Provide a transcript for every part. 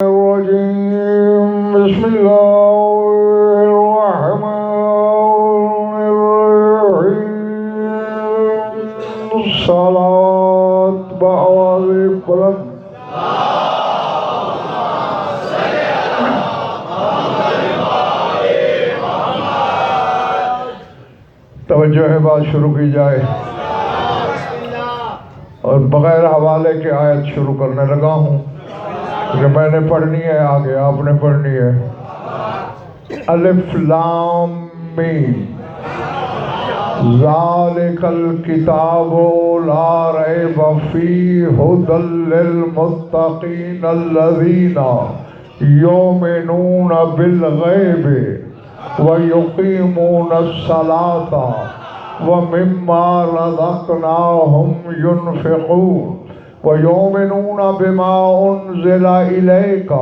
الرجيم بسم الله الرحمن الرحيم الصلاة بأواز بلند توجہ ہے، بات شروع کی جائے اور بغیر حوالے کے آیت شروع کرنے لگا ہوں کہ میں نے پڑھنی ہے، آگے آپ نے پڑھنی ہے۔ الف لام میم ذالک الکتاب لا ریب فیہ ھدی للمتقین الذین یؤمنون بالغیب وَيُقِيمُونَ الصَّلَاةَ وَمِمَّا رَزَقْنَاهُمْ يُنْفِقُونَ وَيُؤْمِنُونَ بِمَا أُنزِلَ إِلَيْكَ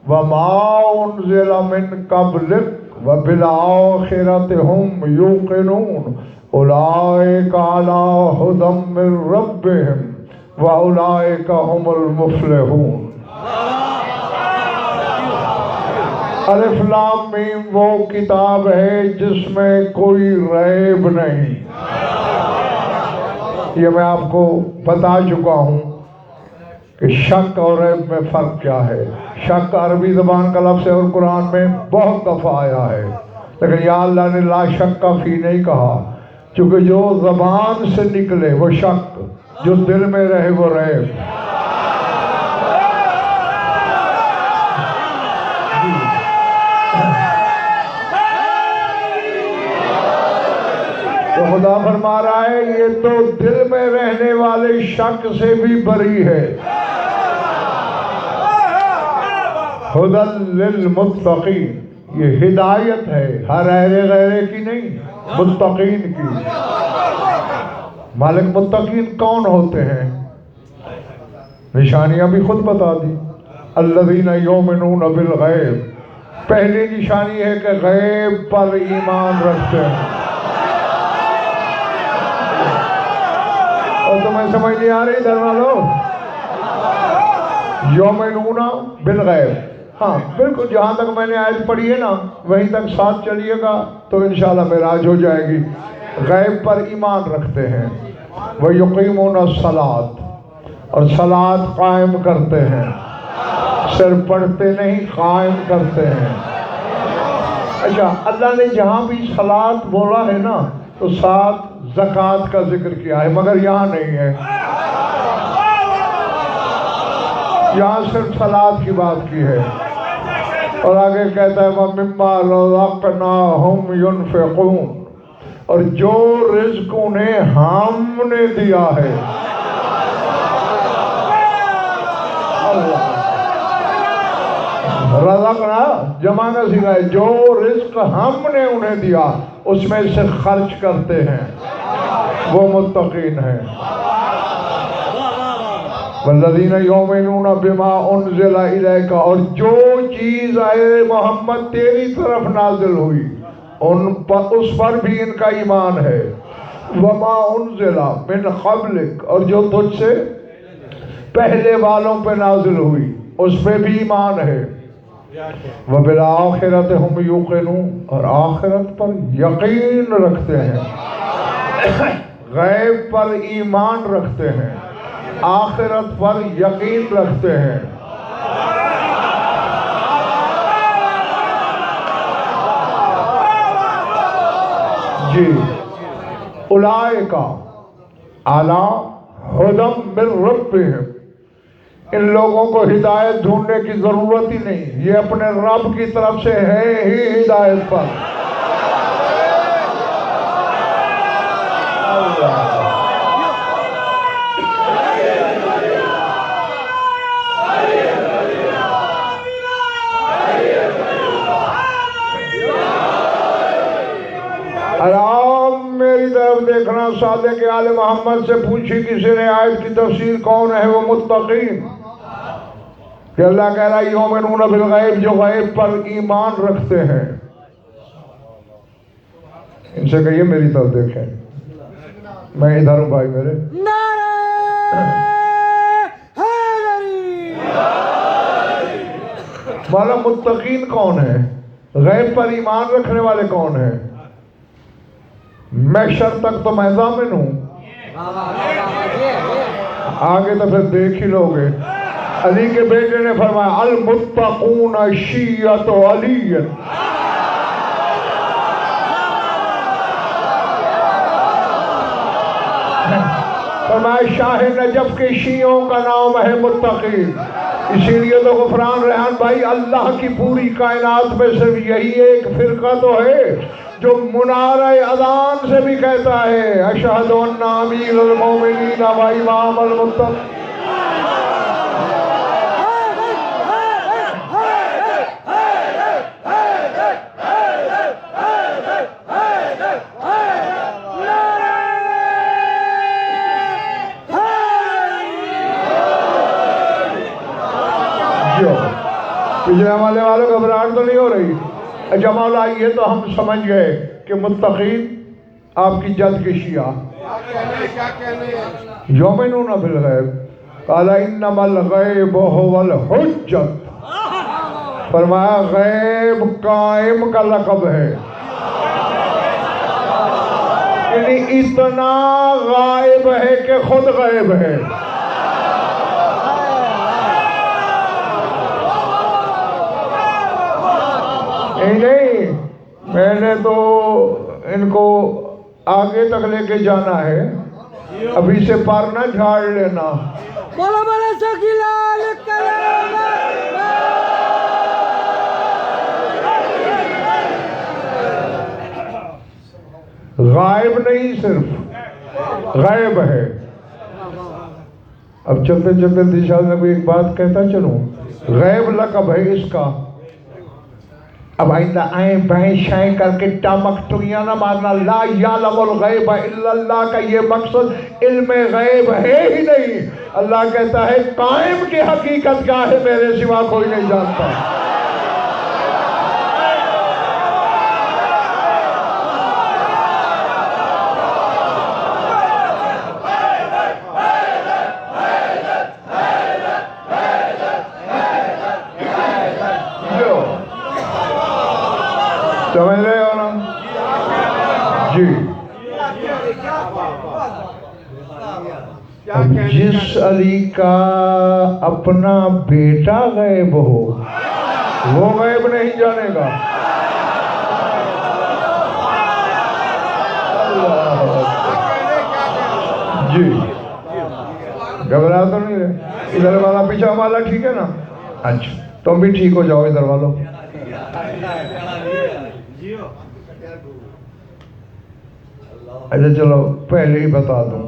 وَمَا أُنزِلَ مِنْ قَبْلِكَ وَبِالْآخِرَةِ هُمْ يُوقِنُونَ أُولَئِكَ عَلَى هُدًى مِّن رَّبِّهِمْ وَأُولَئِكَ هُمُ الْمُفْلِحُونَ۔ الف لام میم وہ کتاب ہے جس میں کوئی ریب نہیں۔ یہ میں آپ کو بتا چکا ہوں کہ شک اور ریب میں فرق کیا ہے۔ شک عربی زبان کا لفظ ہے اور قرآن میں بہت دفعہ آیا ہے، لیکن یا اللہ نے لا شک کا فی نہیں کہا، چونکہ جو زبان سے نکلے وہ شک، جو دل میں رہے وہ ریب۔ تو خدا فرما رہا ہے یہ تو دل میں رہنے والے شک سے بھی بری ہے۔ ھدی للمتقین، یہ ہدایت ہے، ہر غیرے کی نہیں، متقین کی۔ مالک متقین کون ہوتے ہیں؟ نشانیاں بھی خود بتا دی۔ الذین یؤمنون بالغیب، پہلی نشانی ہے کہ غیب پر ایمان رکھتے ہیں۔ اور تمہیں سمجھ نہیں آ رہی ادھر والو؟ یؤمنون بالغیب، ہاں بالکل جہاں تک میں نے آیت پڑھی ہے نا وہیں تک ساتھ چلیے گا تو انشاءاللہ معراج ہو جائے گی۔ غیب پر ایمان رکھتے ہیں، وَيُقِيمُونَ الصَّلَاةَ، اور صلاۃ قائم کرتے ہیں، صرف پڑھتے نہیں قائم کرتے ہیں۔ اچھا، اللہ نے جہاں بھی صلاۃ بولا ہے نا تو ساتھ زکوٰۃ کا ذکر کیا ہے، مگر یہاں نہیں ہے، یہاں صرف صلاۃ کی بات کی ہے۔ اور آگے کہتا ہے وَمِمَّا رَزَقْنَاهُمْ يُنْفِقُونَ، اور جو رزق انہیں ہم نے دیا ہے۔ رزقنا جمع نہ سکھائے، جو رزق ہم نے انہیں دیا اس میں سے خرچ کرتے ہیں، وہ متقین ہیں۔ والذین یؤمنون بما انزل الیک، اور جو چیز اے محمد تیری طرف نازل ہوئی اس پر بھی ان کا ایمان ہے۔ وما انزل من قبلک، اور جو تجھ سے پہلے والوں پہ نازل ہوئی اس پہ بھی ایمان ہے۔ وبالآخرۃ ہم یوقنون، اور آخرت پر یقین رکھتے ہیں۔ غیب پر ایمان رکھتے ہیں، آخرت پر یقین رکھتے ہیں۔ جی، اولئک علی ھدی من ربہم، ان لوگوں کو ہدایت ڈھونڈنے کی ضرورت ہی نہیں، یہ اپنے رب کی طرف سے ہے ہی ہدایت پر۔ آرام میری طرف دیکھنا، صادق آل محمد سے پوچھی کسی نے آیت کی تفسیر کون ہے وہ متقین؟ کہ اللہ کہہ رہا ہے یؤمنون بالغیب، جو غیب پر ایمان رکھتے ہیں۔ ان سے کہیے میری طرف دیکھیں، میں ادھر ہوں بھائی میرے۔ مولا متقین کون ہے؟ غیب پر ایمان رکھنے والے کون ہیں؟ محشر تک تو میں ضامن ہوں، آگے تو پھر دیکھ ہی لوگے۔ علی کے بیٹے نے فرمایا المتقون شیعۃ علی، فرمایا شاہ نجف کے شیعوں کا نام ہے متقین۔ اسی لیے تو غفران ریحان بھائی، اللہ کی پوری کائنات میں صرف یہی ایک فرقہ تو ہے جو منارہ اذان سے بھی کہتا ہے اشہد ان امیر المومنین و امام المتقین۔ پچھلے حوالے والوں گھبراہٹ تو نہیں ہو رہی؟ جمال آئیے تو ہم سمجھ گئے کہ متقین آپ کی جد کی شیعہ یؤمنون بالغیب، قال انما الغیب هو الحجت، فرمایا غیب قائم کا لقب ہے، یعنی اتنا غائب ہے کہ خود غیب ہے۔ نہیں، میں نے تو ان کو آگے تک لے کے جانا ہے، ابھی سے پار نہ جھاڑ لینا۔ بولا بولا سکیلال کلام، غائب نہیں صرف غائب ہے۔ اب چلتے چلتے دشا میں کوئی ایک بات کہتا چلوں، غیب لقب ہے اس کا۔ اب آئندہ آئیں بائیں شائیں کر کے ٹامک ٹویاں نہ مارنا، لا یعلم الغیب الا اللہ کا یہ مقصد علم غیب ہے ہی نہیں۔ اللہ کہتا ہے قائم کی حقیقت کیا ہے میرے سوا کوئی نہیں جانتا۔ سمجھ رہے ہو نا جی؟ جس علی کا اپنا بیٹا غیب ہو وہ غیب نہیں جانے گا۔ جی گھبرا تو نہیں رہے؟ ادھر والا پیچھے والا ٹھیک ہے نا؟ اچھا تم بھی ٹھیک ہو جاؤ ادھر والوں۔ اچھا چلو پہلے ہی بتا دوں،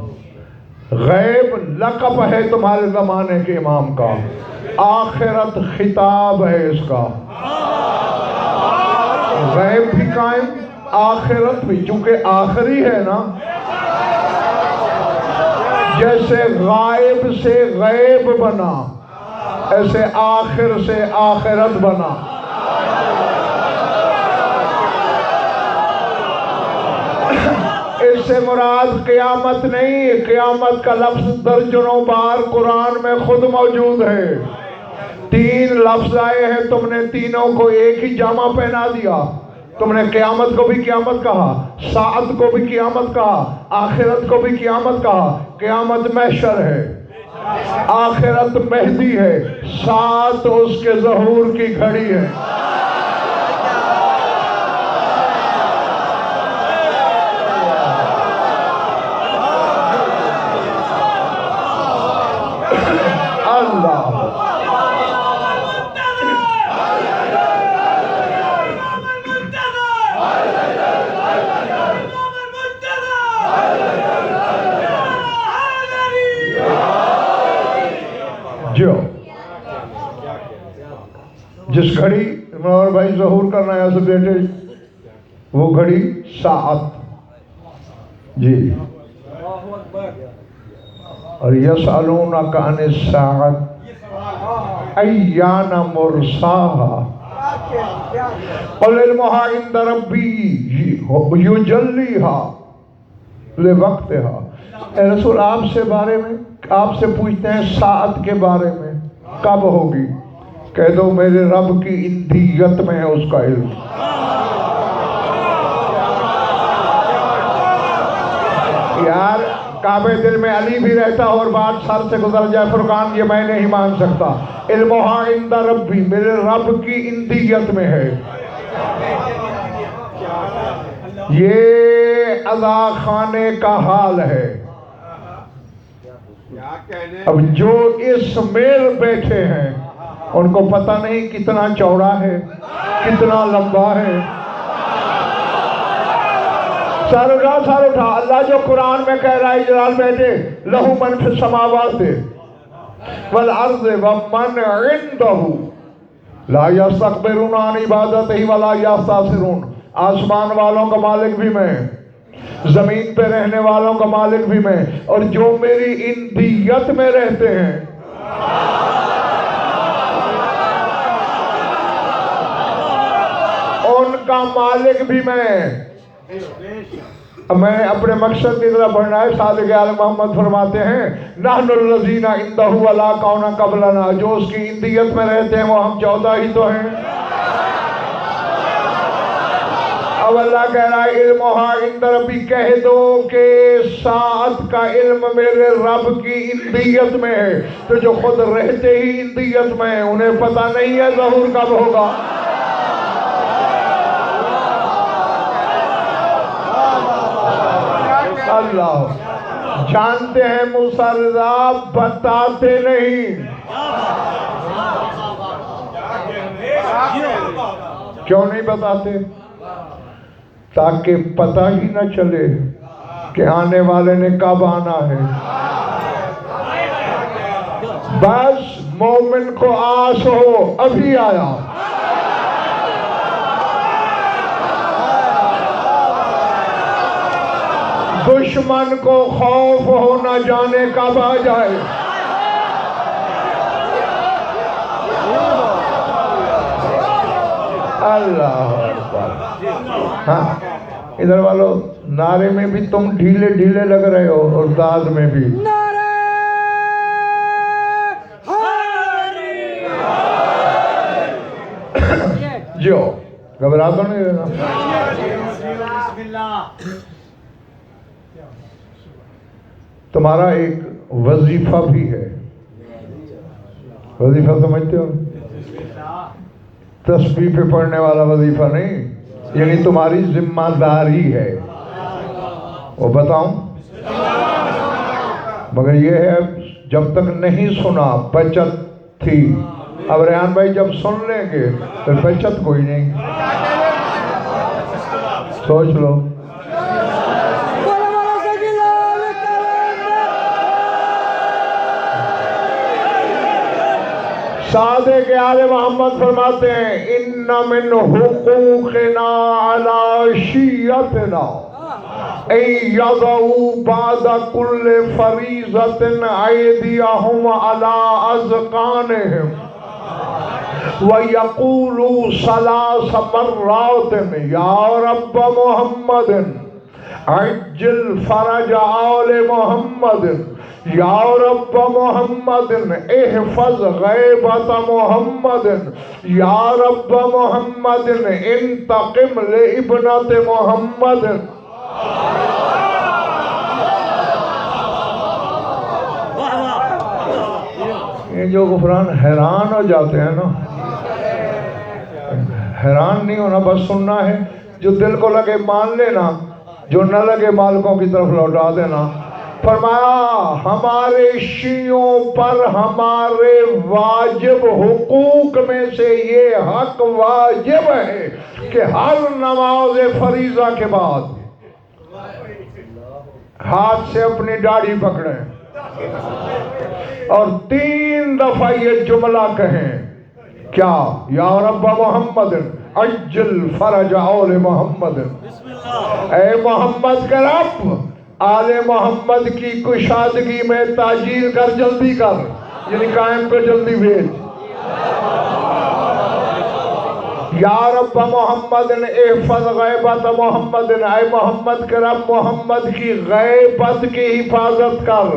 غیب لقب ہے تمہارے زمانے کے امام کا، آخرت خطاب ہے اس کا۔ غیب بھی قائم، آخرت بھی، چونکہ آخری ہے نا، جیسے غائب سے غیب بنا ایسے آخر سے آخرت بنا۔ اس سے مراد قیامت نہیں، قیامت کا لفظ درجنوں بار قرآن میں خود موجود ہے۔ 3 لفظ آئے ہیں، تم نے تینوں کو ایک ہی جامہ پہنا دیا۔ تم نے قیامت کو بھی قیامت کہا، ساعت کو بھی قیامت کہا، آخرت کو بھی قیامت کہا۔ قیامت محشر ہے، آخرت مہدی ہے، ساعت اس کے ظہور کی گھڑی ہے۔ اللہ جو جس گھڑی منور بھائی ظہور کرنا ہے اسے بیٹے، وہ گھڑی ساعت جی۔ اور یسألونک عن الساعة ایان مرساها قل علمها عند ربی یجلیها لوقتها۔ اے رسول آپ سے پوچھتے ہیں ساعت کے بارے میں، کب ہوگی؟ کہہ دو میرے رب کی اندیت میں ہے اس کا علم. یار کعبے دل میں علی بھی رہتا اور بات سر سے گزر جائے فرقان یہ میں نہیں مان سکتا. علمہا عند ربی میرے رب کی اندیت میں ہے. یہ عزا خانے کا حال ہے. اب جو اس میں بیٹھے ہیں ان کو پتہ نہیں کتنا چوڑا ہے کتنا لمبا ہے. سر اٹھا. اللہ جو قرآن میں کہہ رہا ہے جلال بیٹے لہو من فی السماوات والارض ومن عنده لا یستکبرون عن عبادتہ ولا یستکبرون. آسمان والوں کا مالک بھی میں زمین پہ رہنے والوں کا مالک بھی میں اور جو میری اندیت میں رہتے ہیں ان کا مالک بھی میں. میں اپنے مقصد کی طرف بڑھنا ہے. صادق آل محمد فرماتے ہیں نحن الذین عندہ ولا کون قبلنا. جو اس کی اندیت میں رہتے ہیں وہ ہم 14 ہی تو ہیں. اب اللہ کہہ رہا ہے علمہا عند ربی کہہ دو کہ ساعت کا علم میرے رب کی اندیت میں ہے. تو جو خود رہتے ہی اندیت میں ہیں انہیں پتہ نہیں ہے ظہور کب ہوگا. اللہ جانتے ہیں موسیٰ رضا بتاتے نہیں. کیوں نہیں بتاتے؟ تاکہ پتہ ہی نہ چلے کہ آنے والے نے کب آنا ہے. بس مومن کو آس ہو ابھی آیا. دشمن کو خوف ہو نہ جانے کب آ جائے. اللہ اکبر. ہاں ادھر والوں نعرے میں بھی تم ڈھیلے ڈھیلے لگ رہے ہو اور داد میں بھی. جو گھبرا تو نہیں رہنا. تمہارا ایک وظیفہ بھی ہے. وظیفہ سمجھتے ہو؟ تسبیح پہ پڑھنے والا وظیفہ نہیں. یعنی تمہاری ذمہ داری ہے. وہ بتاؤں مگر یہ ہے جب تک نہیں سنا بچت تھی. اب ریحان بھائی جب سن لیں گے تو بچت کوئی نہیں. سوچ لو. صادق آل محمد فرماتے ہیں ان من حقوقنا علی شیعتنا ان یضعوا بعد کل فریضۃ ایدیہم علی اذقانہم ویقولوا ثلاث مرات یا رب محمد عجل فرج آل محمد یا رب محمد احفظ غیبت محمد یا رب محمد انتقم لابنت محمد. یہ جو غفران حیران ہو جاتے ہیں نا. حیران نہیں ہونا بس سننا ہے. جو دل کو لگے مان لینا جو نہ لگے مالکوں کی طرف لوٹا دینا. فرمایا ہمارے شیعوں پر ہمارے واجب حقوق میں سے یہ حق واجب ہے کہ ہر نماز فریضہ کے بعد ہاتھ سے اپنی داڑھی پکڑیں اور 3 دفعہ یہ جملہ کہیں. کیا؟ یا رب محمد عجل فرج آل محمد. اے محمد کے رب آل محمد کی کشادگی میں تاجیل کر جلدی کر. یعنی قائم پہ جلدی بھیج. یا رب محمد احفظ غیبت محمد. اے محمد کے رب محمد کی غیبت کی حفاظت کر.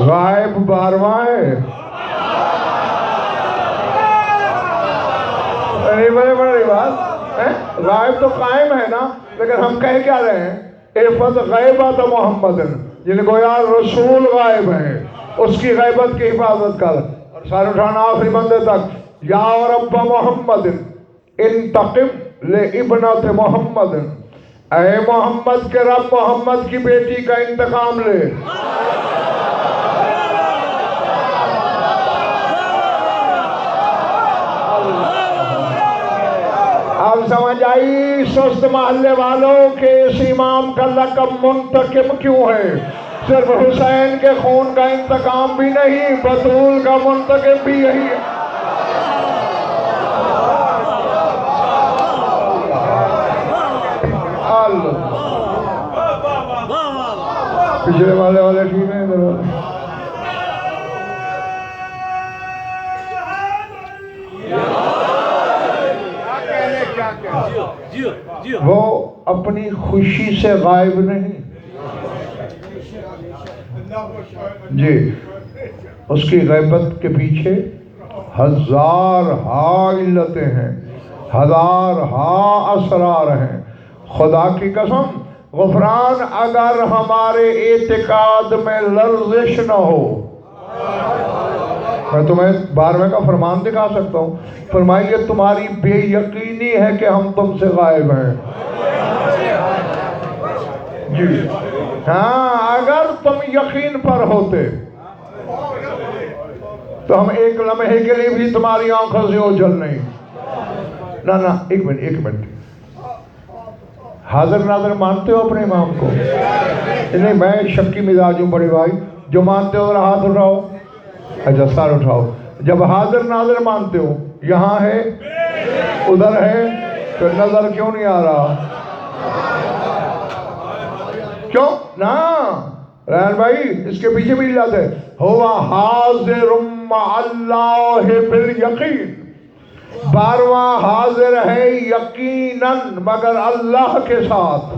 غائب 12واں ہے غائب تو قائم ہے نا، لیکن ہم کہہ کیا رہے ہیں؟ احفظ غیبت محمد، جن کو یار رسول غائب ہے اس کی غیبت کی حفاظت کر. اور سارے اٹھانا آخری بندے تک. یا رب محمد انتقم لابنت محمد، اے محمد کے رب محمد کی بیٹی کا انتقام لے. اب سمجھ آئی سست محلے والوں کے اس امام کا لقب منتقم کیوں ہے؟ صرف حسین کے خون کا انتقام بھی نہیں، بطول کا منتقم بھی یہی ہے. پچھلے والے ٹھیک ہیں؟ وہ اپنی خوشی سے غائب نہیں جی، اس کی غیبت کے پیچھے ہزار علتیں ہیں، ہزار اسرار ہیں. خدا کی قسم غفران اگر ہمارے اعتقاد میں لرزش نہ ہو، میں تمہیں 12ویں کا فرمان دکھا سکتا ہوں. فرمائیے تمہاری بے یقینی ہے کہ ہم تم سے غائب ہیں. جی ہاں، اگر تم یقین پر ہوتے تو ہم ایک لمحے کے لیے بھی تمہاری آنکھوں سے اوجھل نہیں. نہ ایک منٹ حاضر ناظر مانتے ہو اپنے امام کو؟ نہیں، میں شکی مزاج ہوں بڑے بھائی. جو مانتے ہو ذرا ہاتھ اٹھاؤ. اچھا سار اٹھاؤ. جب حاضر ناظر مانتے ہو، یہاں ہے ادھر ہے، پھر نظر کیوں نہیں آ رہا؟ کیوں نا رحان بھائی، اس کے پیچھے بھی علت ہے. ہوا حاضر مع اللہ بالیقین، 12واں حاضر ہے یقیناً مگر اللہ کے ساتھ.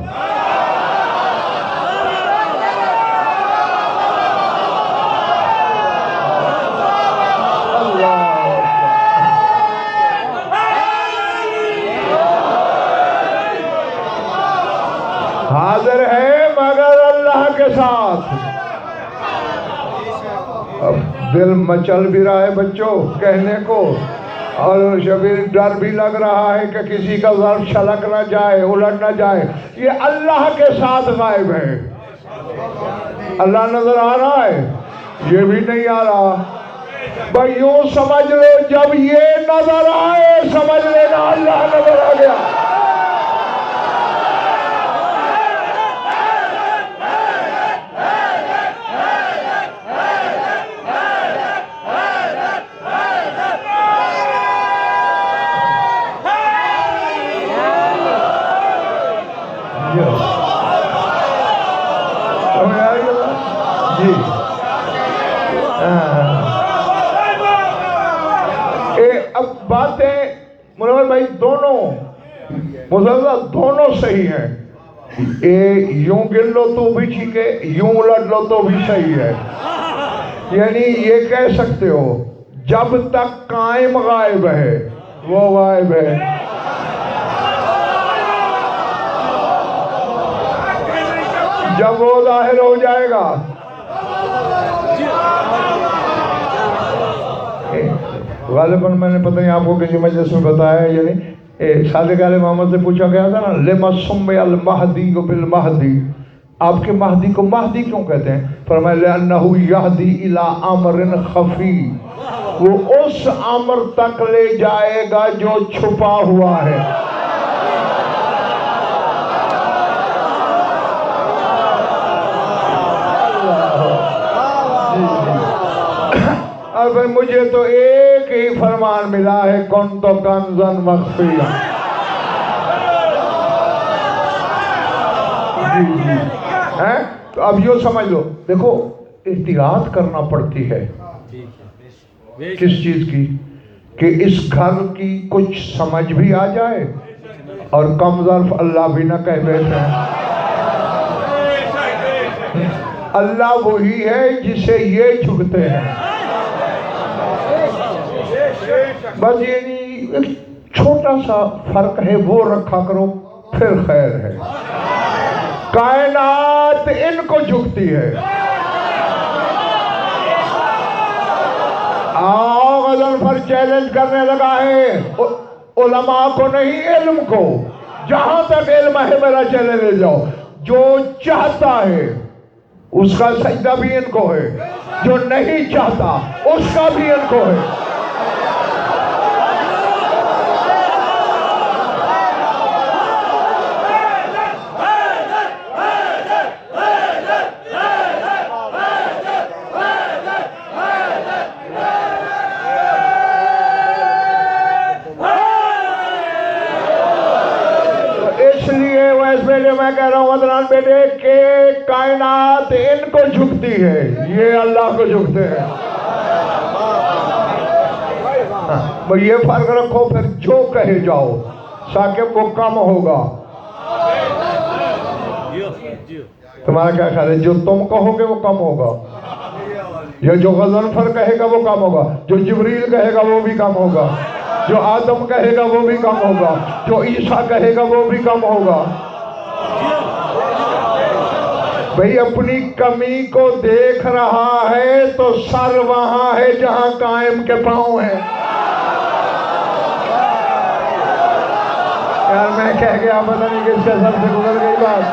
حاضر ہے مگر اللہ کے ساتھ. اب دل مچل بھی رہا ہے بچوں کہنے کو، اور شبیر ڈر بھی لگ رہا ہے کہ کسی کا ظرف چھلک نہ جائے، الٹ نہ جائے. یہ اللہ کے ساتھ غائب ہے. اللہ نظر آ رہا ہے؟ یہ بھی نہیں آ رہا. بھائی یوں سمجھ لو جب یہ نظر آئے سمجھ لینا اللہ نظر آ گیا. جی اب باتیں منور بھائی دونوں مسلسل دونوں صحیح ہیں. یوں گر لو تو بھی ٹھیک ہے، یوں الٹ لو تو بھی صحیح ہے. یعنی یہ کہہ سکتے ہو جب تک قائم غائب ہے وہ غائب ہے. جب وہ ظاہر ہو جائے گا غالباً میں نے پتہ نہیں آپ کو کسی مجلس میں بتایا ہے. یعنی صادق علیہ محمد سے پوچھا گیا تھا نا لما سمی المہدی بالمہدی، آپ کے مہدی کو مہدی کیوں کہتے ہیں؟ فرمایا لأنہ یہدی الی امر خفی، وہ اس امر تک لے جائے گا جو چھپا ہوا ہے. اور پھر مجھے تو ایک ہی فرمان ملا ہے کن تو کنزن مخفیا. تو اب یوں سمجھ لو، دیکھو احتیاط کرنا پڑتی ہے کس چیز کی کہ اس گھر کی کچھ سمجھ بھی آ جائے اور کم ظرف اللہ بھی نہ کہہ بیٹھے. اللہ وہی ہے جسے یہ جھکتے ہیں. بس یہ نہیں چھوٹا سا فرق ہے وہ رکھا کرو پھر خیر ہے. کائنات ان کو جھکتی ہے. غضنفر چیلنج کرنے لگا ہے علماء کو نہیں علم کو. جہاں تک علم ہے میرا چیلنج لے جاؤ. جو چاہتا ہے اس کا سجدہ بھی ان کو ہے, جو نہیں چاہتا اس کا بھی ان کو ہے. میں کہہ رہا ہوں عدنان بیٹے کہ کائنات ان کو جھکتی ہے, یہ اللہ کو جھکتے ہیں. یہ فرق رکھو پھر جو کہے جاؤ ثاقب وہ کم ہوگا. تمہارا کیا خیال ہے؟ جو تم کہو گے وہ کم ہوگا, یا جو غضنفر کہے گا وہ کم ہوگا, جو جبریل کہے گا وہ بھی کم ہوگا, جو آدم کہے گا وہ بھی کم ہوگا, جو عیسیٰ کہے گا وہ بھی کم ہوگا. بھئی اپنی کمی کو دیکھ رہا ہے تو سر وہاں ہے جہاں قائم کے پاؤں ہے. یار میں کہہ گیا پتہ نہیں کس کے سر سے گزر گئی بات.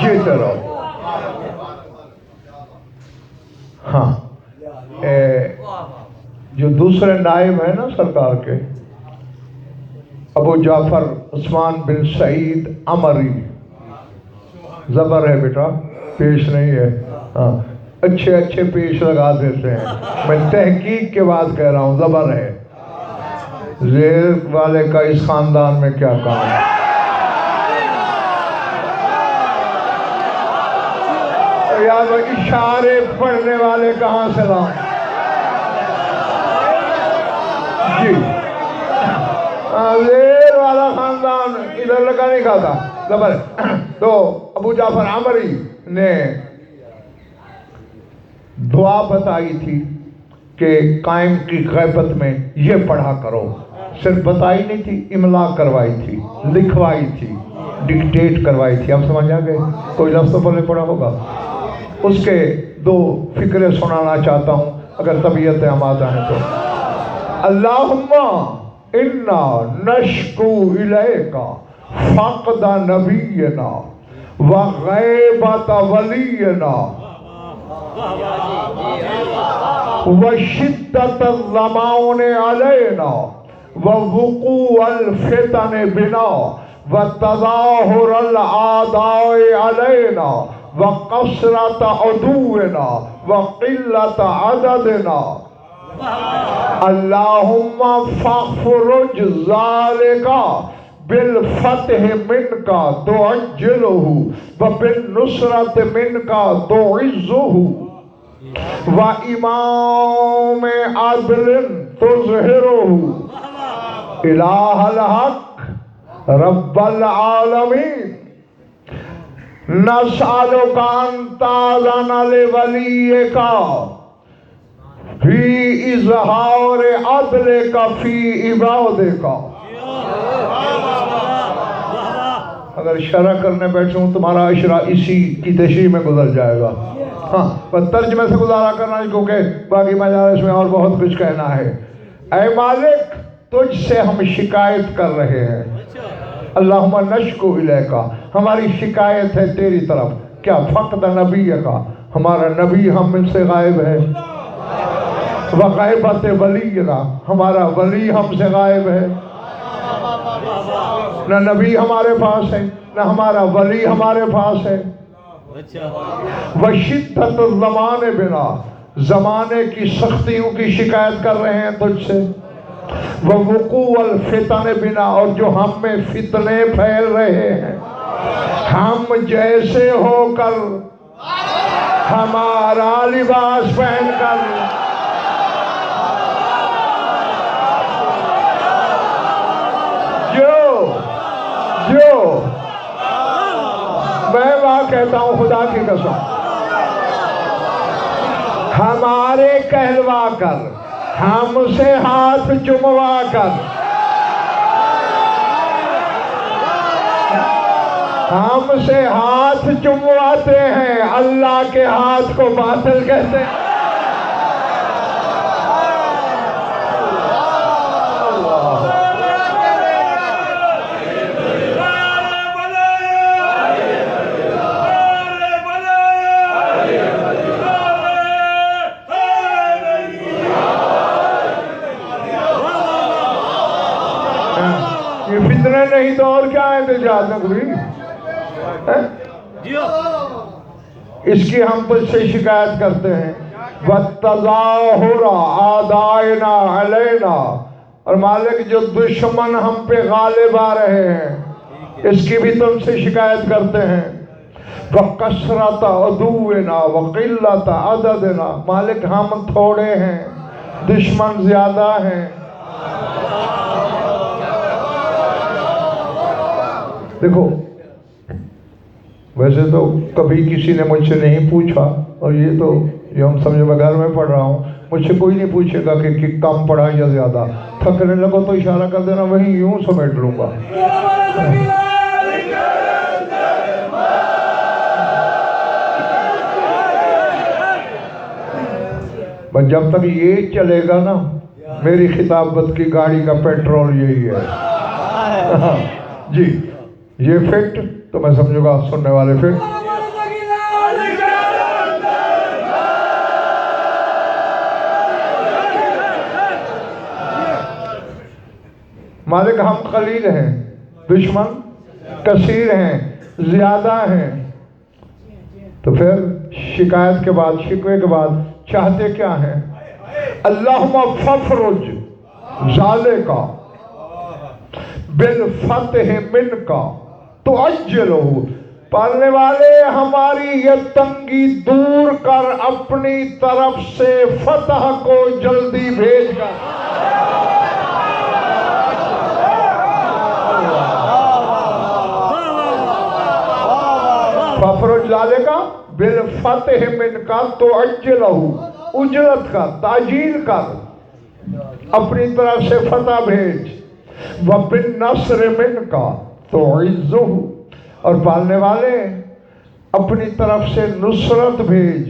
جیتے رہو. ہاں جو دوسرے نائب ہیں نا سرکار کے, ابو جعفر عثمان بن سعید عمری, زبر ہے بیٹا, پیش نہیں ہے. ہاں اچھے اچھے پیش لگا دیتے ہیں. میں تحقیق کے بعد کہہ رہا ہوں, زبر ہے. زیر والے کا اس خاندان میں کیا کام ہے؟ یار اشارے پڑھنے والے کہاں سے لاؤں؟ جی زیر والا خاندان ادھر لگا نہیں کھاتا. زبر. تو ابو جعفر عمری نے دعا بتائی تھی کہ قائم کی غیبت میں یہ پڑھا کرو. صرف بتائی نہیں تھی, املا کروائی تھی, لکھوائی تھی, ڈکٹیٹ کروائی تھی. آپ سمجھ آ گئے؟ کوئی لفظ تو پہلے پڑھا ہوگا. اس کے دو فکریں سنانا چاہتا ہوں اگر طبیعت آمادہ ہے تو. اللہم انا نشکو الیکا فقد نبینا وغیبت ولینا وشدت الظمآن علینا ووقوع الفتن بنا وتظاہر الاعداء علینا وقصرت عدونا وقلت عددنا. اللہم فاخرج ذالک بالفتح منک تعجلہ وبالنصرت منک تعزہ وامام عدل تظہرہ الہ الحق رب العالمین. نسألک ان تأذن لولیک فی اظہار عدلک فی عبادک. اگر شرح کرنے بیٹھوں تمہارا اشرا اسی کی تشریح میں گزر جائے گا. ہاں بس ترجمے سے گزارا کرنا ہے کیونکہ باقی مجالس میں اور بہت کچھ کہنا ہے. اے مالک تجھ سے ہم شکایت کر رہے ہیں. اللہم نشکو الیکا, ہماری شکایت ہے تیری طرف. کیا؟ فقد نبی کا, ہمارا نبی ہم سے غائب ہے. وغیبت ولینا, ہمارا ولی ہم سے غائب ہے. نہ نبی ہمارے پاس ہے نہ ہمارا ولی ہمارے پاس ہے. وشدت الزمان بنا, زمانے کی سختیوں کی شکایت کر رہے ہیں تجھ سے. ووقوع الفتن بنا, اور جو ہم میں فتنے پھیل رہے ہیں. ہم جیسے ہو کر ہمارا لباس پہن کر کہتا ہوں خدا کی قسم، ہمارے کہلوا کر، ہم سے ہاتھ چموا کر، ہم سے ہاتھ چمواتے ہیں، اللہ کے ہاتھ کو باطل کہتے ہیں۔ یہ فتنہ نہیں تو اور کیا ہے احتجاج نقوی؟ اس کی ہم پر سے شکایت کرتے ہیں، وَالتَّظَاهُرَ آدَائِنَا عَلَيْنَا، اور مالک جو دشمن ہم پہ غالب آ رہے ہیں اس کی بھی تم سے شکایت کرتے ہیں، وَقَسْرَةَ عُدُوِّنَا وَقِلَّةَ عَدَدِنَا، مالک ہم تھوڑے ہیں دشمن زیادہ ہیں۔ دیکھو ویسے تو کبھی کسی نے مجھ سے نہیں پوچھا، اور یہ تو یہ ہم سمجھو میں گھر میں پڑھ رہا ہوں، مجھ سے کوئی نہیں پوچھے گا کہ کم پڑھا یا زیادہ، تھکنے لگو تو اشارہ کر دینا، وہیں یوں سمیٹ لوں گا۔ بس جب تک یہ چلے گا نا، میری خطابت کی گاڑی کا پیٹرول یہی ہے۔ جی یہ فٹ تو میں سمجھوں گا سننے والے فٹ۔ مالک ہم قلیل ہیں، دشمن کثیر ہیں، زیادہ ہیں، تو پھر شکایت کے بعد، شکوے کے بعد چاہتے کیا ہیں؟ اللہم ففرج ذالک بالفتح منک تعجلہ، پڑھنے والے ہماری یہ تنگی دور کر، اپنی طرف سے فتح کو جلدی بھیج کر۔ ففرج ذالک بالفتح منک تعجلہ، اجرت کر، تعجیل کر، اپنی طرف سے فتح بھیج، وَبِالنَّصْرِ مِنْكَ تُعِزُّهُ، اور پالنے والے اپنی طرف سے نصرت بھیج،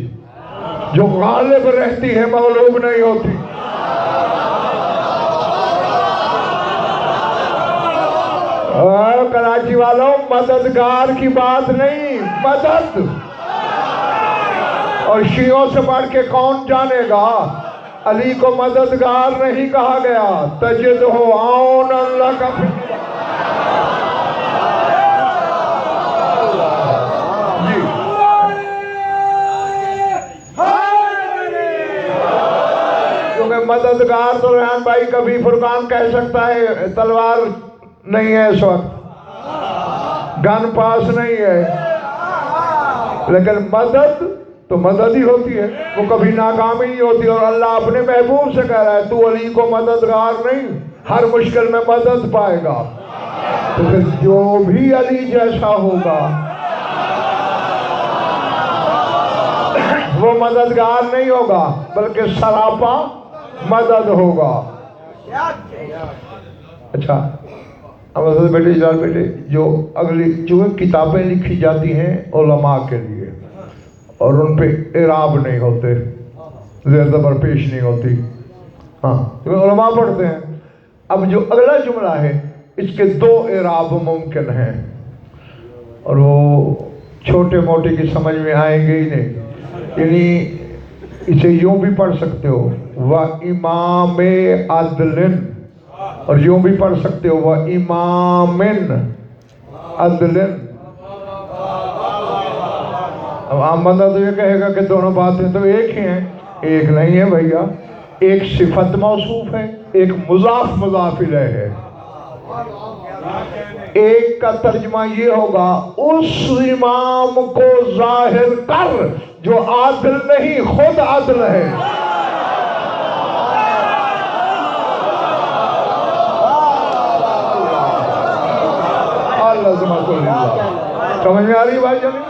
جو غالب رہتی ہے مغلوب نہیں ہوتی۔ کراچی والوں، مددگار کی بات نہیں، مدد، اور شیعوں سے بڑھ کے کون جانے گا؟ علی کو مددگار نہیں کہا گیا، تجدہ عون اللہ کا۔ جی کیونکہ مددگار تو ریحان بھائی کبھی فرقان کہہ سکتا ہے، تلوار نہیں ہے اس وقت، گن پاس نہیں ہے، لیکن مدد تو مدد ہی ہوتی ہے، وہ کبھی ناکامی نہیں ہوتی۔ اور اللہ اپنے محبوب سے کہہ رہا ہے، تو علی کو مددگار نہیں، ہر مشکل میں مدد پائے گا۔ تو پھر جو بھی علی جیسا ہوگا وہ مددگار نہیں ہوگا، بلکہ سراپا مدد ہوگا۔ اچھا اب حضرت بیٹے جلال بیٹے، جو اگلی جو کتابیں لکھی جاتی ہیں علماء کے لیے، اور ان پہ اعراب نہیں ہوتے، زیر زبر پیش نہیں ہوتی، ہاں علماء پڑھتے ہیں۔ اب جو اگلا جملہ ہے اس کے دو اعراب ممکن ہیں، اور وہ چھوٹے موٹے کی سمجھ میں آئیں گے ہی نہیں، یعنی اسے یوں بھی پڑھ سکتے ہو وَإِمَامِ عَدْلٍ، اور یوں بھی پڑھ سکتے ہو وَإِمَامٍ عَدْلٍ۔ اب عام بندہ تو یہ کہے گا کہ دونوں باتیں تو ایک ہی ہیں، ایک نہیں ہے بھیا، ایک صفت موصوف ہے، ایک مضاف مضاف الیہ ہے۔ ایک کا ترجمہ یہ ہوگا اس امام کو ظاہر کر جو عادل نہیں خود عدل ہے۔ اللہ سمجھ آ رہی بھائی جانی؟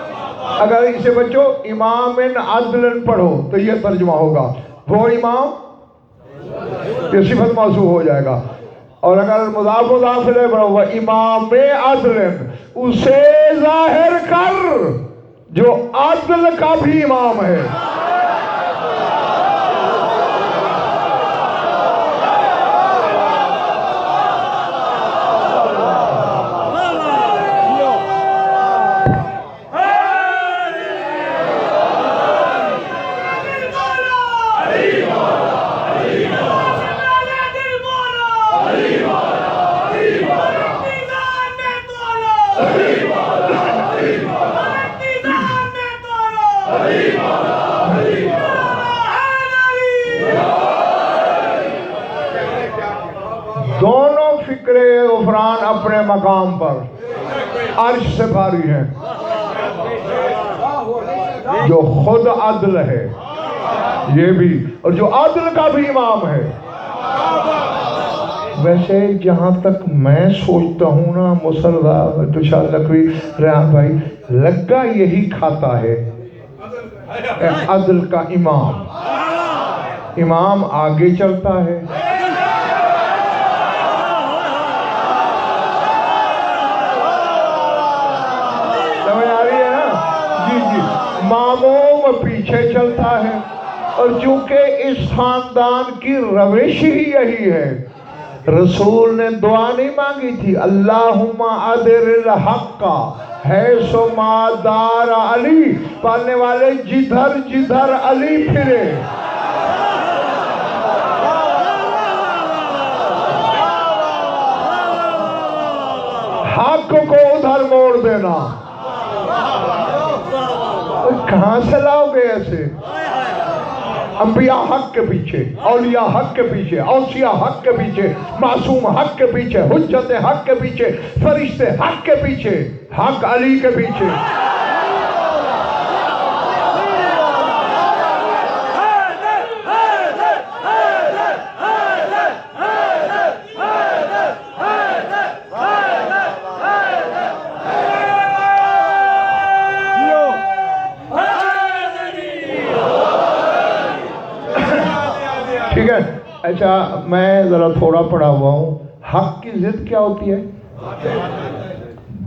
اگر اسے بچو امام عدل پڑھو تو یہ ترجمہ ہوگا وہ امام، یہ صفت موصوف ہو جائے گا. اور اگر مضاف مضاف الیہ پڑھو وہ امام عدل، اسے ظاہر کر جو عدل کا بھی امام ہے. دونوں فکر غفران اپنے مقام پر عرش سے بھاری ہیں. جو خود عدل ہے یہ بھی، اور جو عدل کا بھی امام ہے. ویسے جہاں تک میں سوچتا ہوں نا مسلح تشاہ لکوی ریحان بھائی، لگا یہی کھاتا ہے عدل کا امام. امام آگے چلتا ہے، سمجھ آ رہی ہے نا؟ جی جی. ماموم پیچھے چلتا ہے، اور چونکہ اس خاندان کی روش ہی یہی ہے. رسول نے دعا نہیں مانگی تھی اللہم ادر الحق حیث ما دار علی، پڑھنے والے جدھر جدھر علی پھرے. حق کو ادھر موڑ دینا. کہاں سے لاؤ گے ایسے؟ انبیاء حق کے پیچھے، اولیاء حق کے پیچھے، اوصیاء حق کے پیچھے، معصوم حق کے پیچھے، حجت حق کے پیچھے، فرشتے حق کے پیچھے، حق علی کے پیچھے. ٹھیک ہے. اچھا میں ذرا تھوڑا پڑھا ہوا ہوں. حق کی ضد کیا ہوتی ہے؟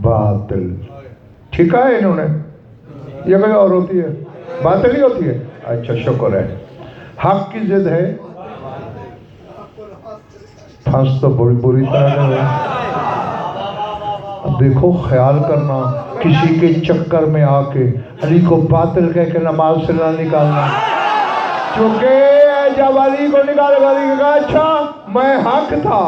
باطل. ٹھیک ہے انہوں نے، یہ کوئی اور ہوتی ہے؟ باطل ہی ہوتی ہے. اچھا شکر ہے. حق کی ضد ہے پھنس تو بڑی بری طرح ہے. اب دیکھو خیال کرنا، کسی کے چکر میں آ کے علی کو باطل کہہ کے نماز سے نہ نکالنا. چونکہ جب علی کو نکالے گا، علی کہا اچھا میں حق تھا،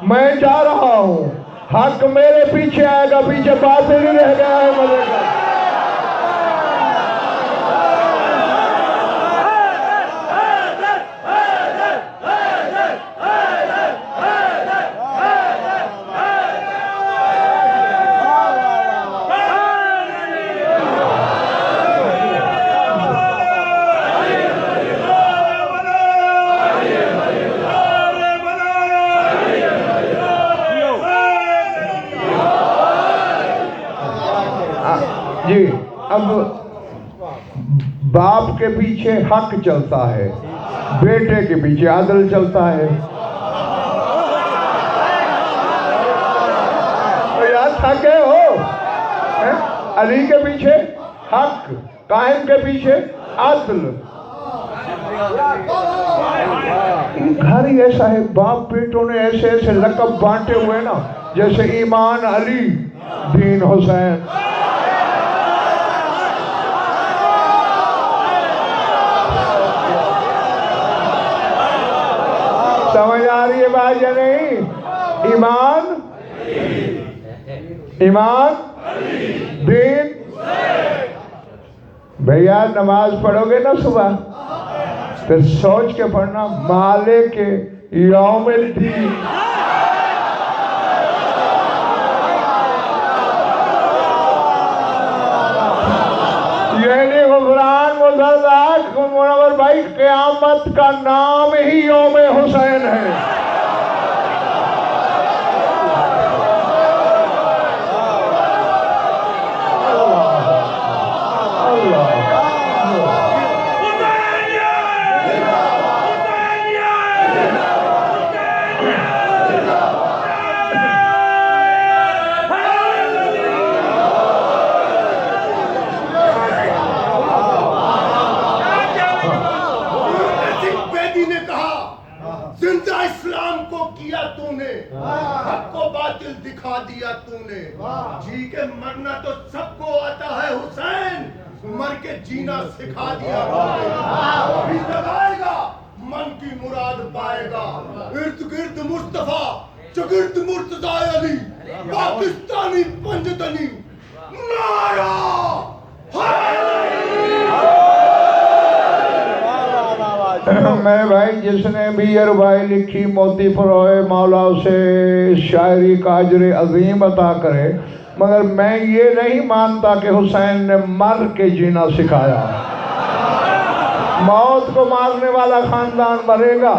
میں جا رہا ہوں، حق میرے پیچھے آئے گا، پیچھے باطل ہی رہ گیا ہے مزے کا. جی اب باپ کے پیچھے حق چلتا ہے، بیٹے کے پیچھے عدل چلتا ہے. تو یاد تھکے ہو، علی کے پیچھے حق، قائم کے پیچھے عدل. گھر ہی ایسا ہے، باپ بیٹوں نے ایسے ایسے لقب بانٹے ہوئے نا، جیسے ایمان علی، دین حسین. سمجھ آ رہی ہے بات یا نہیں؟ ایمان، ایمان، دین. بھیا نماز پڑھو گے نا صبح، پھر سوچ کے پڑھنا مالک یوم الدین. یعنی غفران مزرزاق منور بھائی، قیامت کا نام ہی یوم حسین ہے. دیا تو نے. جی کے مرنا تو سب کو آتا ہے حسین, مر کے جینا سکھا دیا تو نے. لگائے گا من کی مراد پائے گا, ارد گرد مصطفیٰ چگرد مرتضی علی, پاکستانی پنجتنی نعرہ میں بھائی جس نے بھی یہ ربائی لکھی موتی فروئے مولا سے شاعری کا اجر عظیم عطا کرے, مگر میں یہ نہیں مانتا کہ حسین نے مر کے جینا سکھایا. موت کو مارنے والا خاندان مرے گا.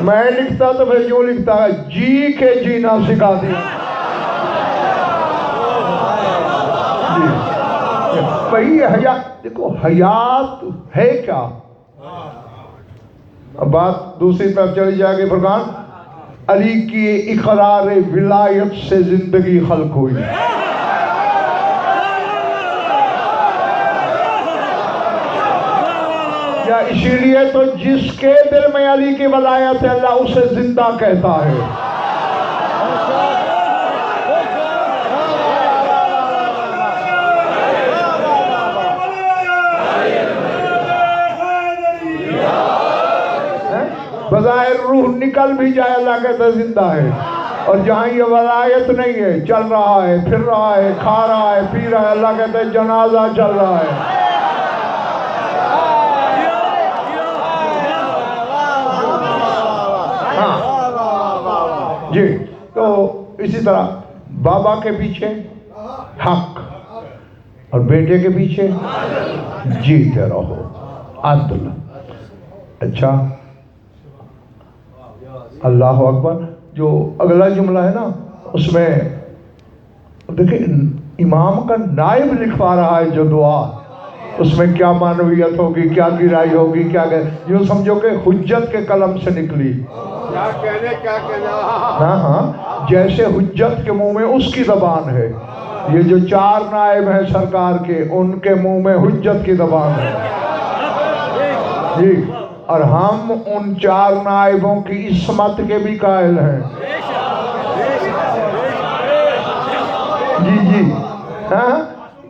میں لکھتا تو پھر یوں لکھتا ہے, جی کے جینا سکھا دیا. بھئی حیات دیکھو, حیات ہے کیا؟ اب بات دوسری طرف چلی جائے گی. فرقان علی کی اقرار ولایت سے زندگی خلق ہوئی. یا اسی لیے تو جس کے دل میں علی کی ولایت ہے اللہ اسے زندہ کہتا ہے. بظاہر روح نکل بھی جائے اللہ کہتا ہے زندہ ہے. اور جہاں یہ ولایت نہیں ہے, چل رہا ہے, پھر رہا ہے, کھا رہا ہے, پی رہا ہے, اللہ کہتا ہے جنازہ چل رہا ہے. جی تو اسی طرح بابا کے پیچھے حق اور بیٹے کے پیچھے جیتے رہو عدل. اچھا اللہ اکبر. جو اگلا جملہ ہے نا اس میں دیکھیں امام کا نائب لکھوا رہا ہے جو دعا, اس میں کیا معنویت ہوگی, کیا گہرائی ہوگی, کیا یوں سمجھو کہ حجت کے قلم سے نکلی. کیا کہنا ہاں ہاں, جیسے حجت کے منہ میں اس کی زبان ہے. یہ جو 4 نائب ہیں سرکار کے, ان کے منہ میں حجت کی زبان ہے جی. اور ہم ان 4 نائبوں کی عصمت کے بھی قائل ہیں. جی جی ہاں,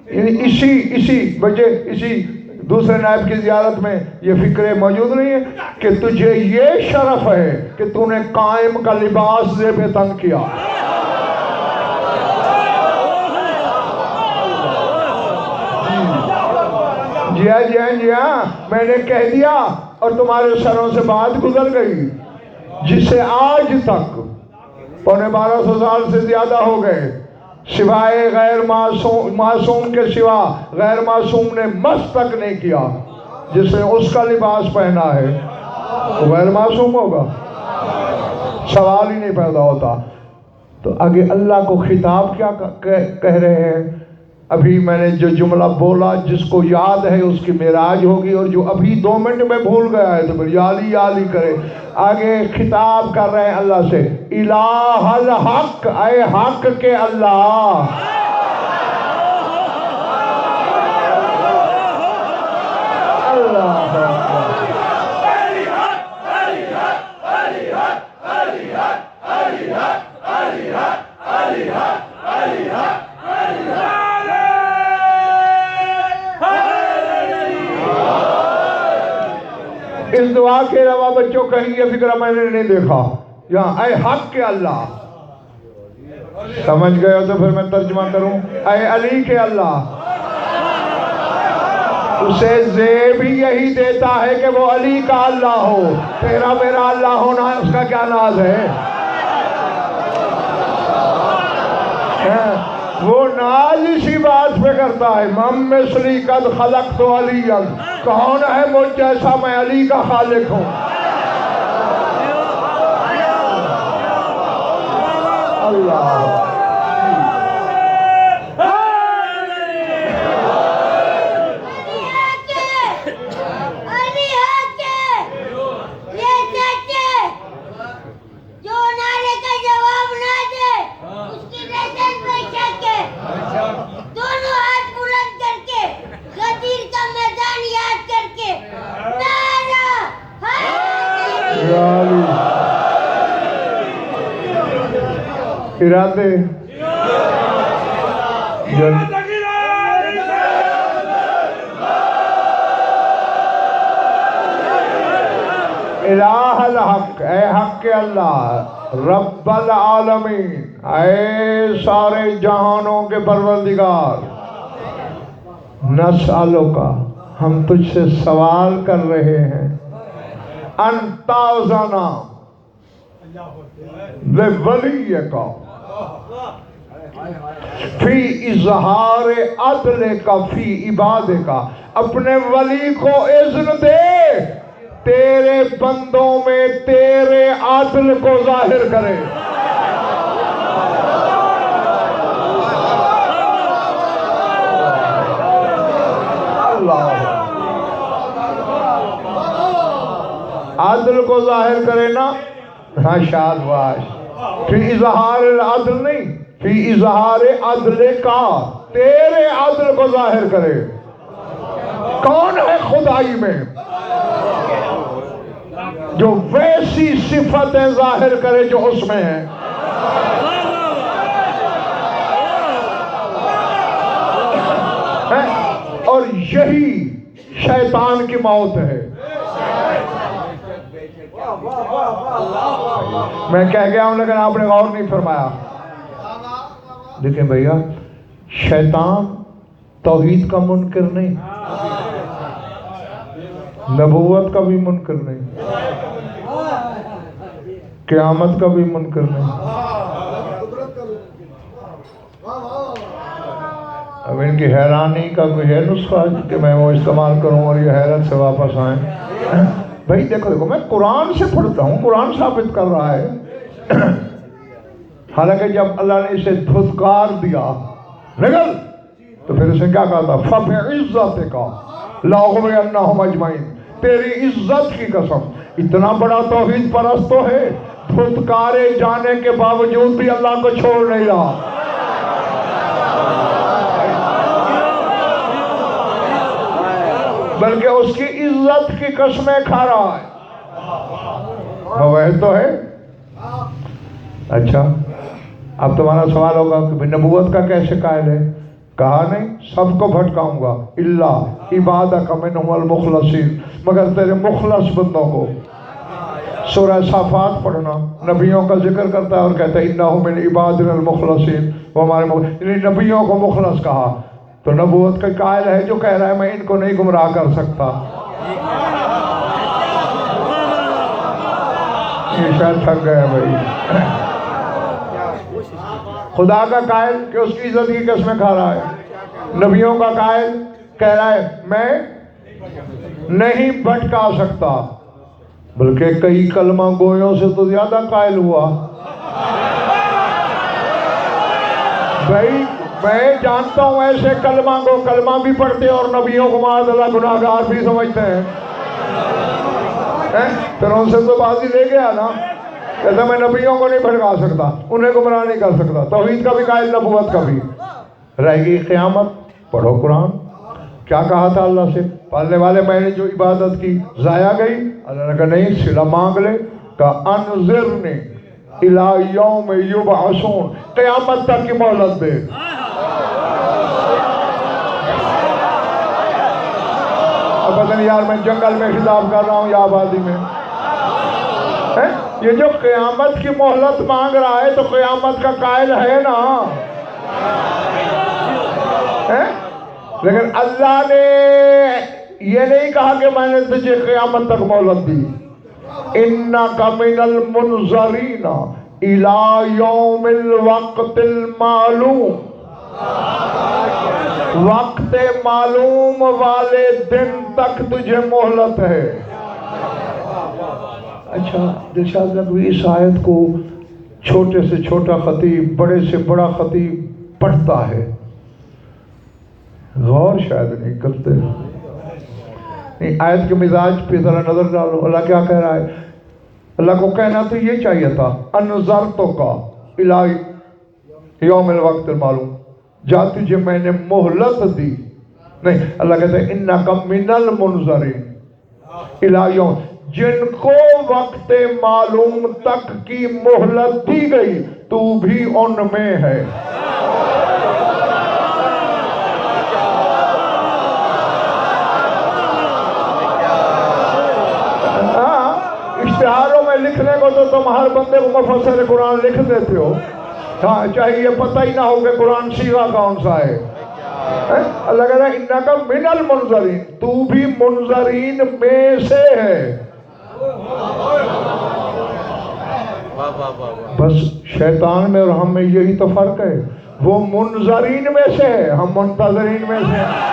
اسی وجہ اسی دوسرے نائب کی زیارت میں یہ فکرے موجود نہیں ہے کہ تجھے یہ شرف ہے کہ تو نے قائم کا لباس زیب تن کیا. جی ہاں, میں نے کہہ دیا اور تمہارے سروں سے بات گزر گئی, جسے آج تک 1250 سال سے زیادہ ہو گئے سوائے غیر معصوم کے سوا غیر معصوم نے مس تک نہیں کیا. جس نے اس کا لباس پہنا ہے وہ غیر معصوم ہوگا, سوال ہی نہیں پیدا ہوتا. تو آگے اللہ کو خطاب کیا کہہ رہے ہیں؟ ابھی میں نے جو جملہ بولا جس کو یاد ہے اس کی معراج ہوگی, اور جو ابھی 2 منٹ میں بھول گیا ہے تو پھر یالی کرے. آگے خطاب کر رہے ہیں اللہ سے, الہ الحق, اے حق کے اللہ. اللہ اس دعا کے علاوہ بچوں کہیں یہ فکرہ میں نے نہیں دیکھا. یہاں اے حق کے اللہ, سمجھ گئے ہو تو پھر میں ترجمہ کروں. اے علی کے اللہ, اسے زیب ہی یہی دیتا ہے کہ وہ علی کا اللہ ہو. تیرا میرا اللہ ہونا ہے, اس کا کیا ناز ہے؟ وہ ناز اسی بات پہ کرتا ہے, من مثلی قد خلقت علیٰ, کون ہے مجھ جیسا, میں علی کا خالق ہوں. اللہ دونوں ہاتھ بلند ارادے الہ الحق، اے حق اللہ، رب العالمین، اے سارے جہانوں کے پروردگار، نسألک، ہم تجھ سے سوال کر رہے ہیں، ان تعوذنا لولیک فی اظہار عدل کا فی عبادک، اپنے ولی کو اذن دے تیرے بندوں میں تیرے عدل کو ظاہر کرے۔ عدل کو ظاہر کرے نا، ہاں شاباش، فی اظہار العدل نہیں، فی اظہار عدل کا، تیرے عدل کو ظاہر کرے۔ کون ہے خدائی میں جو ویسی صفتیں ظاہر کرے جو اس میں ہیں؟ اور یہی شیطان کی موت ہے۔ میں کہہ گیا ہوں لیکن آپ نے غور نہیں فرمایا۔ دیکھیں بھیا، شیطان توحید کا منکر نہیں، نبوت کا بھی منکر نہیں، قیامت کا بھی منکر نہیں۔ اب ان کی حیرانی کا کوئی ہے نسخہ کہ میں وہ استعمال کروں اور یہ حیرت سے واپس آئیں؟ بھائی دیکھو میں قرآن سے پڑھتا ہوں، قرآن ثابت کر رہا ہے۔ حالانکہ جب اللہ نے اسے دھتکار دیا نگل، تو پھر اسے کیا کہا تھا؟ فَبِعِزَّتِكَ لَأُغْوِيَنَّهُمْ أَجْمَعِينَ، تیری عزت کی قسم، اتنا بڑا توحید پرست تو ہے، دھتکارے جانے کے باوجود بھی اللہ کو چھوڑ نہیں رہا۔ بلکہ اس کی عزت کی قسمیں کھا رہا ہے۔ موحد تو ہے۔ اچھا، اب تمہارا سوال ہوگا کہ نبوت کا کیسے قائل ہے؟ کہا نہیں سب کو بھٹکاؤں گا، اللہ عبادک منہم المخلصین، مگر تیرے مخلص بندوں کو۔ سورہ صافات پڑھنا، نبیوں کا ذکر کرتا ہے اور کہتا ہے انہم من عبادنا المخلصین، وہ ہمارے نبیوں کو مخلص کہا۔ تو نبوت کا قائل ہے جو کہہ رہا ہے میں ان کو نہیں گمراہ کر سکتا۔ یہ شاید تھک گیا بھائی۔ خدا کا قائل کہ اس کی عزت کی قسمیں کھا رہا ہے، نبیوں کا قائل کہہ رہا ہے میں نہیں بھٹکا سکتا، بلکہ کئی کلمہ گویوں سے تو زیادہ قائل ہوا۔ بھائی میں جانتا ہوں ایسے کلمہ کو کلمہ بھی پڑھتے اور نبیوں کو معاذ اللہ گناہگار بھی سمجھتے ہیں۔ پھر ان سے تو بازی لے گیا نا، کہتا میں نبیوں کو نہیں بھٹکا سکتا، انہیں گمراہ نہیں کر سکتا، توحید کا بھی قائل، نبوت کا بھی۔ رہ گئی قیامت، پڑھو قرآن، کیا کہا تھا اللہ سے؟ پالنے والے میں نے جو عبادت کی ضائع گئی؟ اللہ نے کہا نہیں، صلہ مانگ لے، کہا انذرنی الی یوم یبعثون، قیامت تک کی مہلت دے۔ اب پتہ نہیں یار میں جنگل میں خطاب کر رہا ہوں یا آبادی میں۔ یہ جو قیامت کی مہلت مانگ رہا ہے تو قیامت کا قائل ہے نا۔ لیکن اللہ نے یہ نہیں کہا کہ میں نے تجھے قیامت تک مہلت دی۔ اِنَّكَ مِنَ الْمُنظَرِينَ إِلَى يَوْمِ الْوَقْتِ الْمَعْلُومِ، وقت معلوم والے دن تک تجھے مہلت ہے۔ اچھا دلشاد نقوی اس آیت کو چھوٹے سے چھوٹا خطیب، بڑے سے بڑا خطیب پڑھتا ہے، غور شاید نہیں کرتے۔ آیت کے مزاج پہ ذرا نظر ڈالو، اللہ کیا کہہ رہا ہے؟ اللہ کو کہنا تو یہ چاہیے تھا انذرتک الی یوم الوقت المعلوم، جا تجھے میں نے مہلت دی۔ نہیں، اللہ کہتا ہے انک من المنظرین الی یوم، جن کو وقت معلوم تک کی مہلت دی گئی تو بھی ان میں ہے۔ اشتہاروں میں لکھنے کو تو تم ہر بندے کو مفسر قرآن لکھ دیتے ہو، ہاں چاہے یہ پتہ ہی نہ ہو کہ قرآن سیغہ کون سا ہے۔ اللہ کہتا ہے انکا من المنظرین، تو بھی منظرین میں سے ہے۔ بس شیطان میں اور ہم میں یہی تو فرق ہے، وہ منظرین میں سے ہے، ہم منتظرین میں سے ہیں۔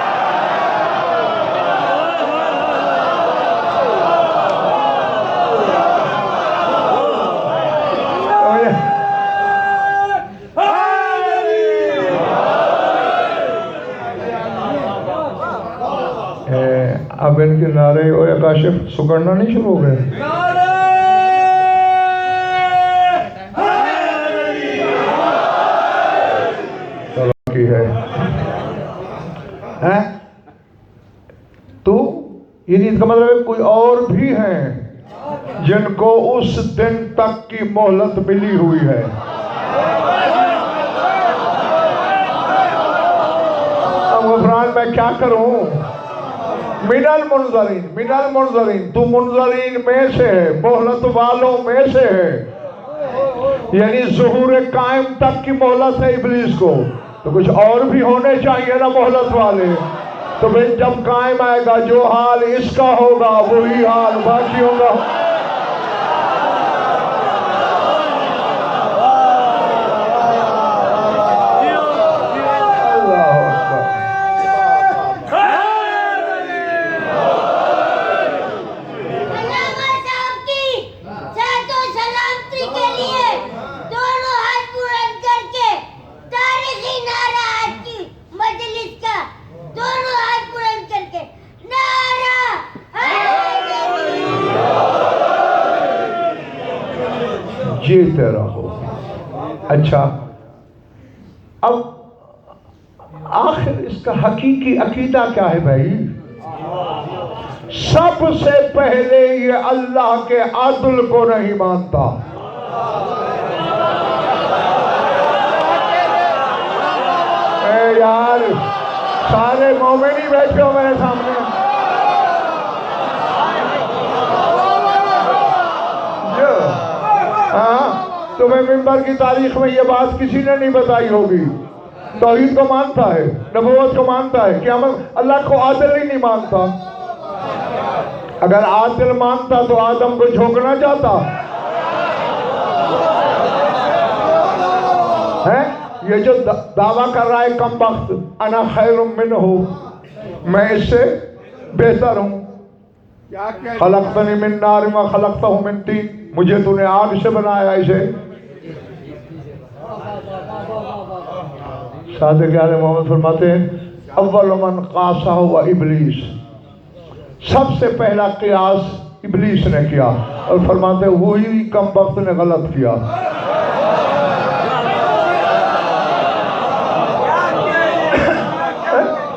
اب ان کے نعرے اوے کاشف سکڑنا نہیں شروع ہو گئے؟ کی ہے تو یہ اس کا مطلب ہے کوئی اور بھی ہیں جن کو اس دن تک کی مہلت ملی ہوئی ہے۔ اب غفران میں کیا کروں؟ من المنظرین، من المنظرین، تو منظرین میں سے ہے، مہلت والوں میں سے ہے، یعنی ظہور قائم تک کی مہلت ہے ابلیس کو، تو کچھ اور بھی ہونے چاہیے نا مہلت والے، تو پھر جب قائم آئے گا جو حال اس کا ہوگا وہی حال باقی ہوگا۔ جیتے رہو۔ اچھا اب آخر اس کا حقیقی عقیدہ کیا ہے بھائی؟ سب سے پہلے یہ اللہ کے عدل کو نہیں مانتا۔ اے یار سارے مومن ہی بیٹھے ہو میرے سامنے، تمہیں منبر کی تاریخ میں یہ بات کسی نے نہیں بتائی ہوگی۔ توحید کو مانتا ہے، نبوت کو مانتا ہے، قیامت، اللہ کو عادل ہی نہیں مانتا۔ اگر عادل مانتا تو آدم کو جھونکنا چاہتا ہے؟ یہ جو دعویٰ کر رہا ہے کم بخت، انا خیر منہ، میں اس سے بہتر ہوں، خلقتنی من نار و خلقتہ من طین، مجھے تو نے آگ سے بنایا اسے۔ صادق یار محمد فرماتے ہیں اول من قاسہ ہوا ابلیس، سب سے پہلا قیاس ابلیس نے کیا، اور فرماتے ہیں وہی کم وقت نے غلط کیا۔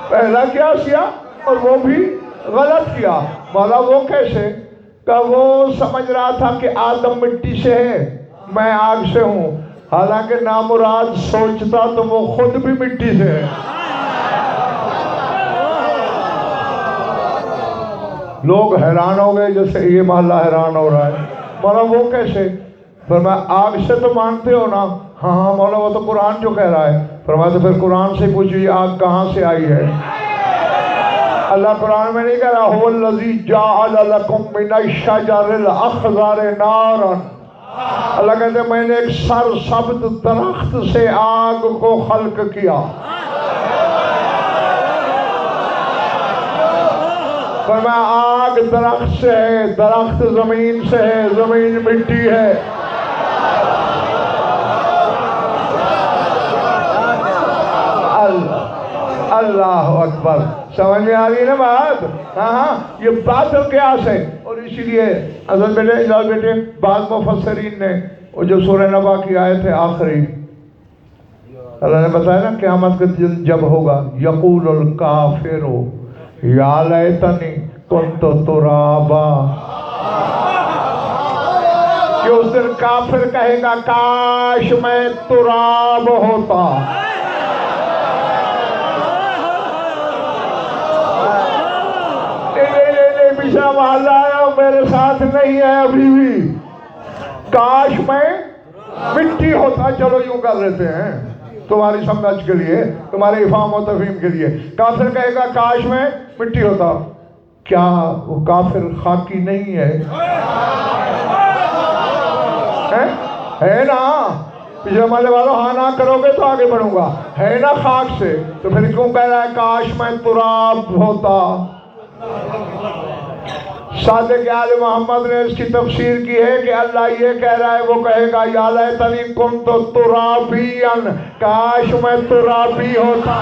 پہلا قیاس کیا اور وہ بھی غلط کیا۔ مولا وہ کیسے؟ کہ وہ سمجھ رہا تھا کہ آدم مٹی سے ہے، میں آگ سے ہوں، حالانکہ نامراد سوچتا تو وہ خود بھی مٹی سے ہے۔ لوگ حیران ہو گئے جیسے یہ محلہ حیران ہو رہا ہے، مولا وہ کیسے؟ فرمایا آگ سے تو مانتے ہو نا؟ ہاں ہاں مولا وہ تو قرآن جو کہہ رہا ہے۔ فرمایا تو پھر قرآن سے پوچھئے آگ کہاں سے آئی ہے؟ اللہ قرآن میں نہیں کہہ رہا هو الذی جعل لکم من الشجر الاخضر نارا، اللہ کہتے ہیں میں نے ایک سرسبز درخت سے آگ کو خلق کیا۔ فرمایا آگ درخت سے ہے، درخت زمین سے ہے، زمین مٹی ہے۔ اللہ اکبر، سمجھ میں آ رہی نا بات؟ ہاں یہ باطل قیاس ہے، اور اسی لیے حضرت بیٹے اجلال بیٹے بعض مفسرین نے وہ جو سورہ نبا کی آیت ہے آخری، اللہ نے بتایا نا قیامت کے دن جب ہوگا یقول الکافر یا لیتنی کنت ترابا، کہ اس دن کافر کہے گا کاش میں تراب ہوتا. پیچھا محلہ آیا میرے ساتھ نہیں ہے ابھی بھی. کاش میں مٹی ہوتا. چلو یوں کر لیتے ہیں تمہاری سمجھ کے لیے, تمہارے افہام و تفہیم کے لیے. کافر کہے گا کاش میں مٹی ہوتا. کیا وہ کافر خاکی نہیں ہے؟ ہے نا؟ پیچھے والے والوں ہاں نہ کرو گے تو آگے بڑھوں گا. ہے نا خاک سے, تو پھر کیوں کہہ رہا ہے کاش میں تراب ہوتا؟ صادق آل محمد نے اس کی تفسیر کی ہے کہ اللہ یہ کہہ رہا ہے, وہ کہے گا یا لیتنی کنت ترابیا, کاش میں ترابی ہوتا.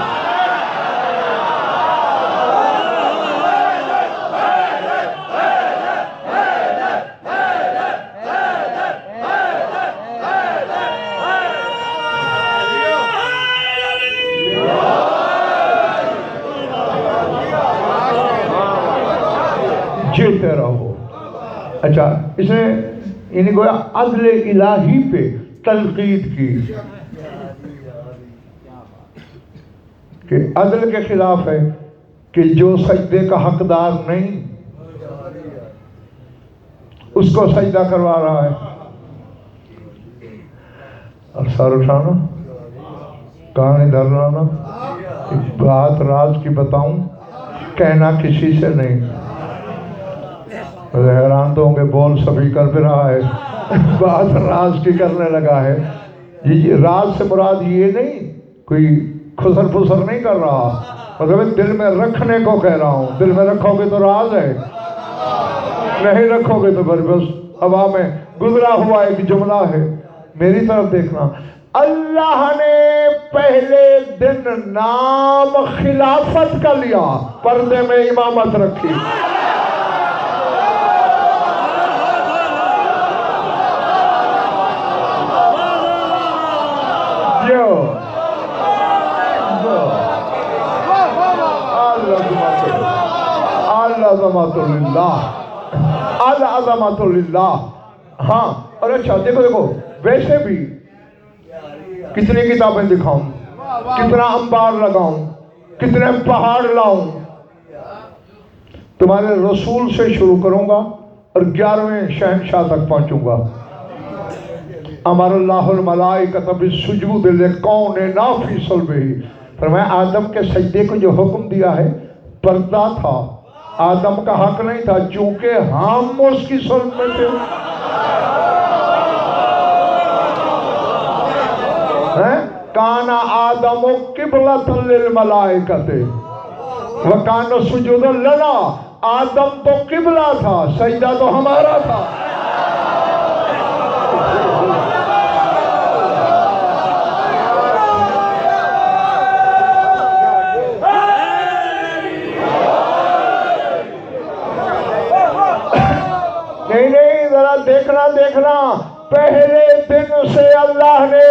جیتے رہو. اچھا, اس نے یعنی گویا عدل الہی پہ تنقید کی کہ عدل کے خلاف ہے کہ جو سجدے کا حقدار نہیں اس کو سجدہ کروا رہا ہے. اور سر اٹھانا, کہاں ادھر لانا. ایک بات راز کی بتاؤں, کہنا کسی سے نہیں. حیران تو ہوں گے, بول سبھی کر بھی رہا ہے, بات راز کی کرنے لگا ہے. یہ راز سے مراد یہ نہیں کوئی خسر پھسر نہیں کر رہا, مطلب دل میں رکھنے کو کہہ رہا ہوں. دل میں رکھو گے تو راز ہے, نہیں رکھو گے تو بس ہوا میں گزرا ہوا ایک جملہ ہے. میری طرف دیکھنا, اللہ نے پہلے دن نام خلافت کا لیا, پردے میں امامت رکھی. العظمت للہ, العظمت للہ. ہاں, اور اچھا دیکھو ویسے بھی کتنی کتابیں دکھاؤں, کتنا انبار لگاؤں, کتنے پہاڑ لاؤں. تمہارے رسول سے شروع کروں گا اور 11ویں شہنشاہ تک پہنچوں گا. امر اللہ الملائکۃ بالسجود لکوننا فی صلبہ. فرمایا آدم کے سجدے کو جو حکم دیا ہے پردہ تھا, آدم کا حق نہیں تھا چونکہ ہم اس کی صلب میں تھے. کان آدم قبلۃ للملائکۃ وکان سجود لنا. آدم تو قبلہ تھا, سجدہ تو ہمارا تھا. نہیں, ذرا دیکھنا, پہلے دن سے اللہ نے